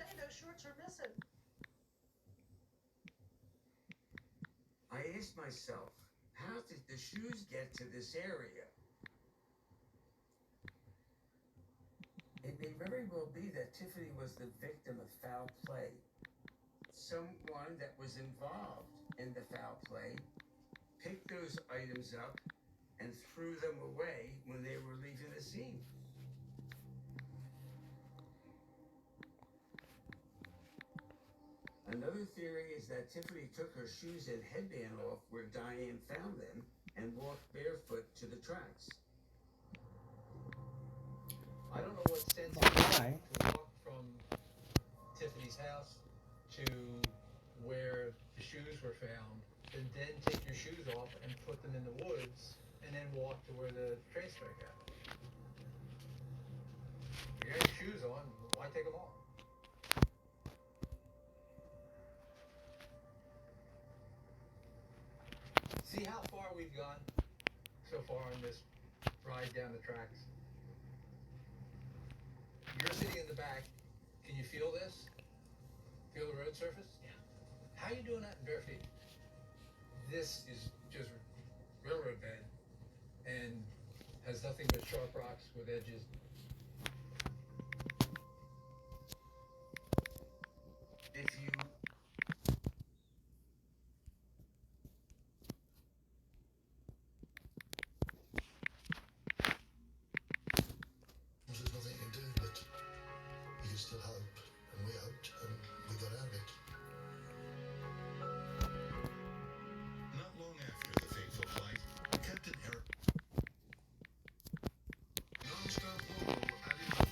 say those shorts are missing. I asked myself, how did the shoes get to this area? It may very well be that Tiffany was the victim of foul play. Someone that was involved in the foul play picked those items up and threw them away when they were leaving the scene. Another theory is that Tiffany took her shoes and headband off where Diane found them and walked barefoot to the tracks. I don't know what sense it makes to walk from Tiffany's house to where the shoes were found, and then take your shoes off and put them in the woods, and then walk to where the train strike happened. You got your shoes on, why take them off? See how far we've gone so far on this ride down the tracks? You're sitting in the back. Can you feel this? Feel the road surface? Yeah. How are you doing that in bare feet? This is just railroad bed and has nothing but sharp rocks with edges. If you There's nothing you can do, but you can still hope, and we hoped, and we got out of it. Not long after the fateful flight, Captain Eric Non-stop local at 11.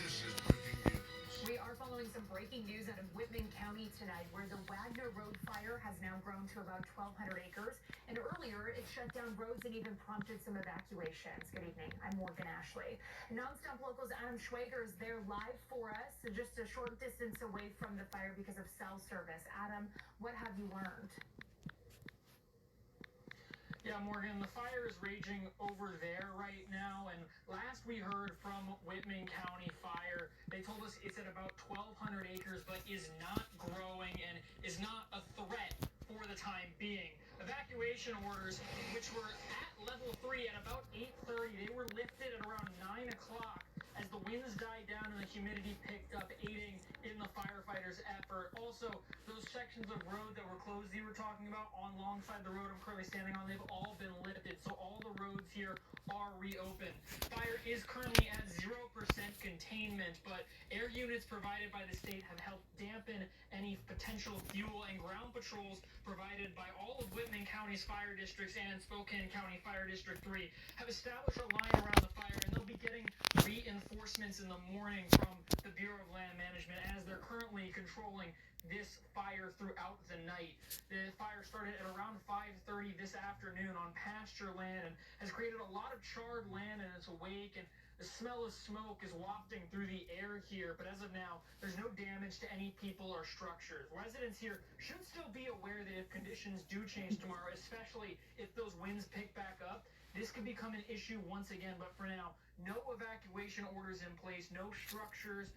This is breaking news. We are following some breaking news out of Whitman County tonight, where the Wagner Road fire has now grown to about 1,200 acres. And earlier, it shut down roads and even prompted some evacuations. Good evening. I'm Morgan Ashley. Nonstop Local's Adam Schwager is there live for us, just a short distance away from the fire because of cell service. Adam, what have you learned? Yeah, Morgan, the fire is raging over there right now, and last we heard from Whitman County Fire, they told us it's at about 1,200 acres, but is not growing and is not a threat for the time being. Evacuation orders, which were at level 3 at about 8:30, they were lifted at around 9 o'clock as the winds died down and the humidity picked up, aiding in the firefighters' effort. Also, those sections of road that were closed you were talking about alongside the road I'm currently standing on, they've all been lifted, so all the roads here are reopened. Fire is currently at 0% containment, but air units provided by the state have helped dampen any potential fuel, and ground patrols provided by all of Whitman County's fire districts and Spokane County Fire District 3 have established a line around the fire, and they'll be getting reinforcements in the morning from the Bureau of Land Management as they're currently controlling this fire throughout the night. The fire started at around 5:30 this afternoon on pasture land and has created a lot of charred land in its wake, and the smell of smoke is wafting through the air here, but as of now, there's no damage to any people or structures. Residents here should still be aware that if conditions do change tomorrow, especially if those winds pick back up, this could become an issue once again. But for now, no evacuation orders in place, no structures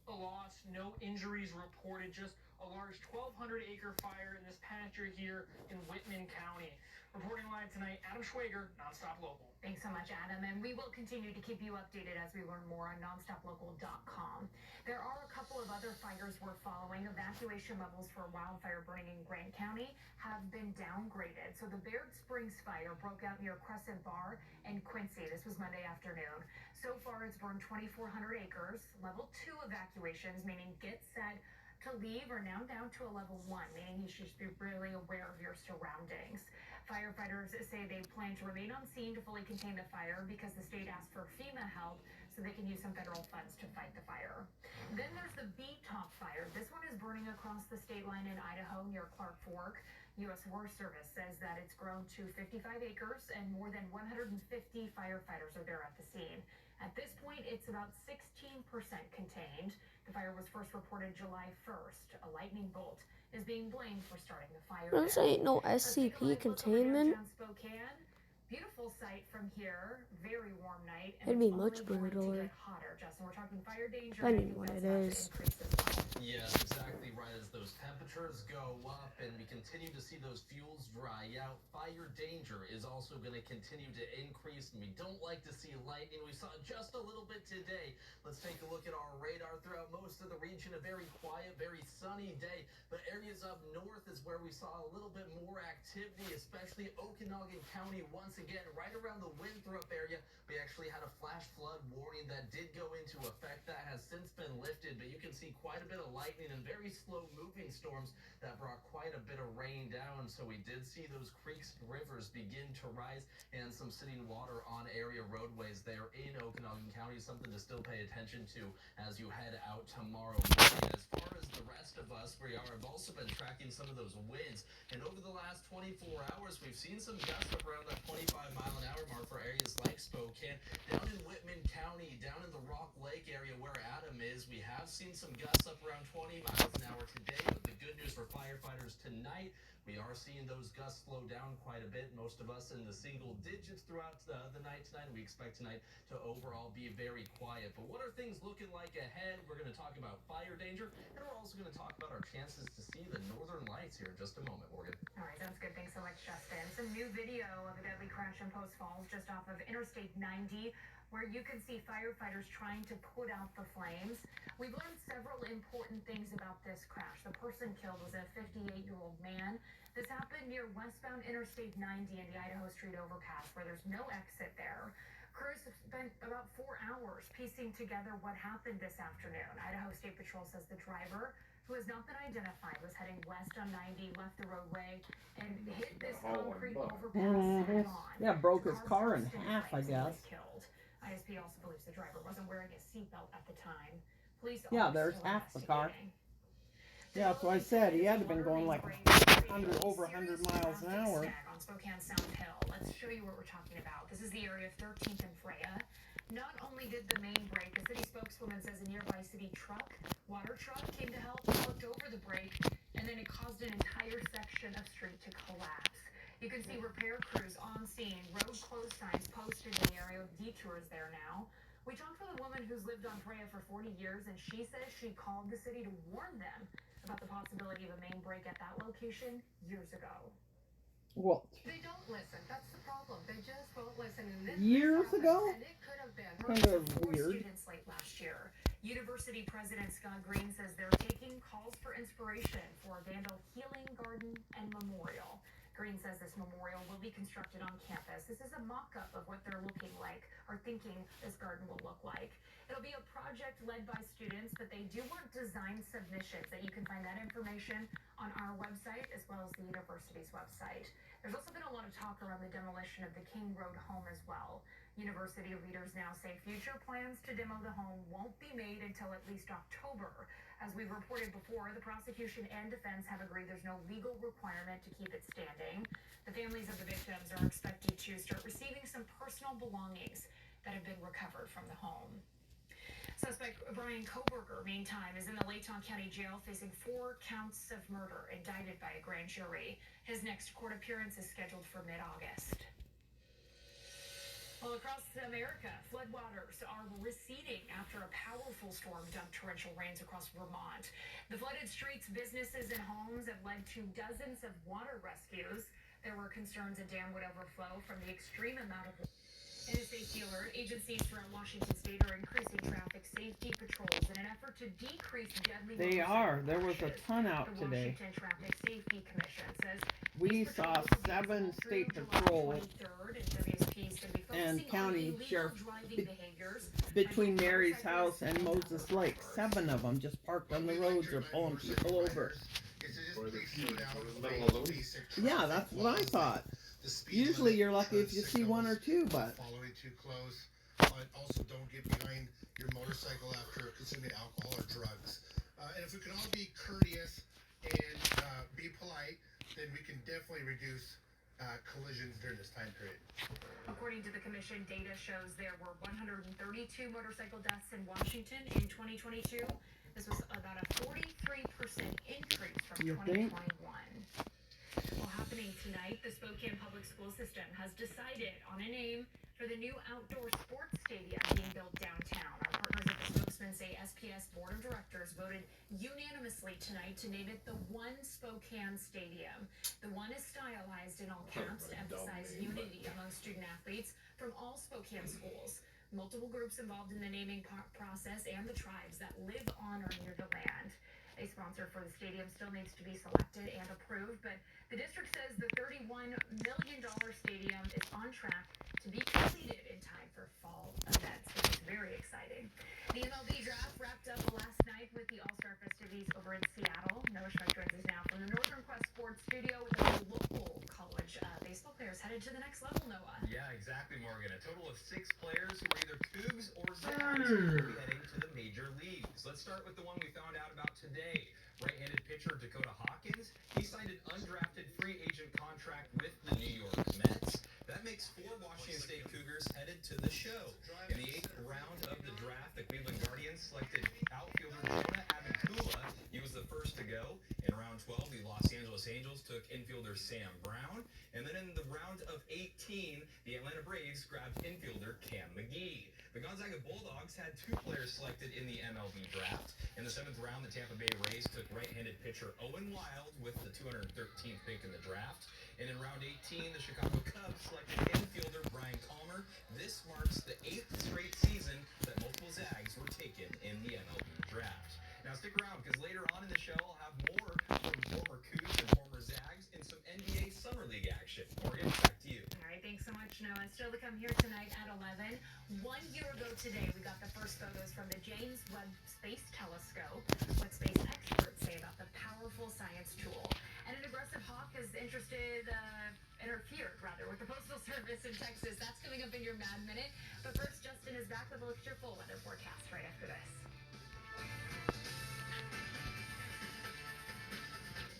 lost, no injuries reported, just a large 1,200-acre fire in this pasture here in Whitman County. Reporting live tonight, Adam Schwager, Nonstop Local. Thanks so much, Adam, and we will continue to keep you updated as we learn more on nonstoplocal.com. There are a couple of other fires we're following. Evacuation levels for wildfire burning in Grant County have been downgraded. So the Baird Springs fire broke out near Crescent Bar and Quincy. This was Monday afternoon. So far, it's burned 2,400 acres. Level 2 evacuations, meaning get set to leave, are now down to a level 1, meaning you should be really aware of your surroundings. Firefighters say they plan to remain on scene to fully contain the fire because the state asked for FEMA help so they can use some federal funds to fight the fire. Then there's the Beatop fire. This one is burning across the state line in Idaho near Clark Fork. U.S. Forest Service says that it's grown to 55 acres and more than 150 firefighters are there at the scene. At this point, it's about 16% contained. The fire was first reported July 1st. A lightning bolt is being blamed for starting the fire. This ain't no SCP containment. Spokane. Beautiful sight from here. Very warm night. And It'd be it's much only going to brutaler. get hotter. Justin. We're talking fire danger. I and know think what that's it about to is. increase as well. Yes, exactly right. As those temperatures go up and we continue to see those fuels dry out, fire danger is also going to continue to increase, and we don't like to see lightning. We saw just a little bit today. Let's take a look at our radar throughout most of the region. A very quiet, very sunny day, but areas up north is where we saw a little bit more activity, especially Okanagan County. Once again, right around the Winthrop area, we actually had a flash flood warning that did go into effect. That has since been lifted, but you can see quite a bit of lightning and very slow moving storms that brought quite a bit of rain down. So we did see those creeks, rivers begin to rise, and some sitting water on area roadways there in Okanagan County. Something to still pay attention to as you head out tomorrow morning. As far as the rest of us, have also been tracking some of those winds, and over the last 24 hours, we've seen some gusts up around that 25-mile-an-hour mark for areas like Spokane. Down in Whitman County, down in the Rock Lake area where Adam is, we have seen some gusts up around 20 miles an hour today, but the good news for firefighters tonight, we are seeing those gusts slow down quite a bit. Most of us in the single digits throughout the night tonight. We expect tonight to overall be very quiet. But what are things looking like ahead? We're going to talk about fire danger, and we're also going to talk about our chances to see the northern lights here in just a moment, Morgan. All right, sounds good. Thanks so much, Justin. Some new video of a deadly crash in Post Falls just off of Interstate 90, where you can see firefighters trying to put out the flames. We've learned several important things about this crash. The person killed was a 58-year-old man. This happened near westbound Interstate 90 in the Idaho Street overpass, where there's no exit there. Crews have spent about 4 hours piecing together what happened this afternoon. Idaho State Patrol says the driver, who has not been identified, was heading west on 90, left the roadway, and hit this concrete overpass head on. Yeah, broke his car in burst into half, I flames and guess. was killed. ISP also believes the driver wasn't wearing a seatbelt at the time. Police Yeah, are there's still half the car. investigating. Yeah, that's what I said. He had to have been going like over 100 miles an hour. On Spokane South Hill. Let's show you what we're talking about. This is the area of 13th and Freya. Not only did the main break, the city spokeswoman says a nearby city water truck came to help, looked over the break, and then it caused an entire section of street to collapse. You can see repair crews on scene, road closed signs posted in the area with detours there now. We talked with a woman who's lived on Freya for 40 years, and she says she called the city to warn them about the possibility of a main break at that location years ago. Well, they don't listen. That's the problem. They just won't listen. And this years ago? And it could have been. Kind of weird. Students late last year. University President Scott Green says they're taking calls for inspiration for a Vandal Healing Garden and Memorial. Green says this memorial will be constructed on campus. This is a mock-up of what they're looking like, or thinking this garden will look like. It'll be a project led by students, but they do want design submissions, that you can find that information on our website as well as the university's website. There's also been a lot of talk around the demolition of the King Road home as well. University leaders now say future plans to demo the home won't be made until at least October. As we reported before, the prosecution and defense have agreed there's no legal requirement to keep it standing. The families of the victims are expected to start receiving some personal belongings that have been recovered from the home. Suspect Brian Koberger, meantime, is in the Layton County Jail facing 4 counts of murder, indicted by a grand jury. His next court appearance is scheduled for mid-August. Well, across America, floodwaters are receding after a powerful storm dumped torrential rains across Vermont. The flooded streets, businesses, and homes have led to dozens of water rescues. There were concerns a dam would overflow from the extreme amount of water. In a safety alert, agencies throughout Washington state are increasing traffic safety patrols in an effort to decrease deadly They are. There was a ton out the today. Washington Traffic Safety Commission says We saw 7 state patrols and county sheriff between Mary's house and Moses Lake. 7 of them just parked on the roads or pulling people over. Yeah, that's what I thought. Usually you're lucky if you see 1 or 2, but following too close. Also, don't get behind your motorcycle after consuming alcohol or drugs. And if we can all be courteous and be polite, then we can definitely reduce collisions during this time period. According to the commission, data shows there were 132 motorcycle deaths in Washington in 2022. This was about a 43% increase from 2021. Well, happening tonight, the Spokane Public School System has decided on a name for the new outdoor sports stadium being built downtown. Our partners at NLCS Board of Directors voted unanimously tonight to name it the One Spokane Stadium. The one is stylized in all caps to emphasize unity among student athletes from all Spokane schools. Multiple groups involved in the naming process and the tribes that live on or near the land. A sponsor for the stadium still needs to be selected and approved, but the district says the $31 million stadium is on track to be completed in time for fall events, which is very exciting. The MLB draft wrapped up last night with the All-Star festivities over in Seattle. Noah Schmidt joins us now from the Northern Quest Sports Studio with our local college baseball players headed to the next level, Noah. Yeah, exactly, Morgan. A total of 6 players who are either Cougs or Zags will be heading to the major leagues. Let's start with the one we found out about today. Right-handed pitcher Dakota Hawkins, he signed an undrafted free agent contract with the New York Mets. That makes 4 Washington State Cougars headed to the show. In the 8th round of the draft, the Cleveland Guardians selected outfielder Jonah Abinkula. He was the first to go. In round 12, the Los Angeles Angels took infielder Sam Brown. And then in the round of 18, the Atlanta Braves grabbed infielder Cam McGee. The Gonzaga Bulldogs had 2 players selected in the MLB draft. In the 7th round, the Tampa Bay Rays took right-handed pitcher Owen Wild with the 213th pick in the draft. And in round 18, the Chicago Cubs selected infielder Brian Palmer. This marks the 8th straight season that multiple Zags were taken in the MLB draft. Now stick around, because later on in the show, I'll have more from former Cougs and former Zags in some NBA Summer League action. Morgan, back to you. All right, thanks so much, Noah. Still to come here tonight at 11. 1 year ago today, we got the first photos from the James Webb Space Telescope. What space experts say about the powerful science tool. And an aggressive hawk has interfered with the Postal Service in Texas. That's coming up in your Mad Minute. But first, Justin is back with a look at your full weather forecast right after this.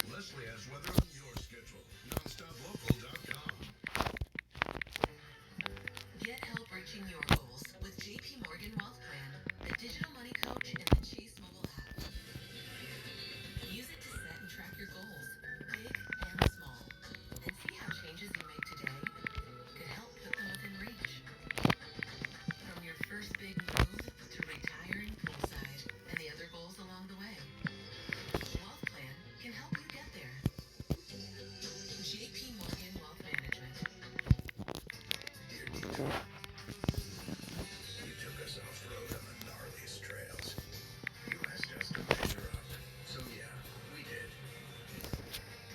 Leslie has weather on your schedule. NonstopLocal.com. Get help reaching your goals with JP Morgan Wealth Plan, the digital money coach in the Chase mobile app. Use it to set and track your goals, big and small, and see how changes you make today could help put them within reach. From your first big move to retiring poolside and the other goals along the way, Wealth Plan can help you get there. JP Morgan Wealth Management.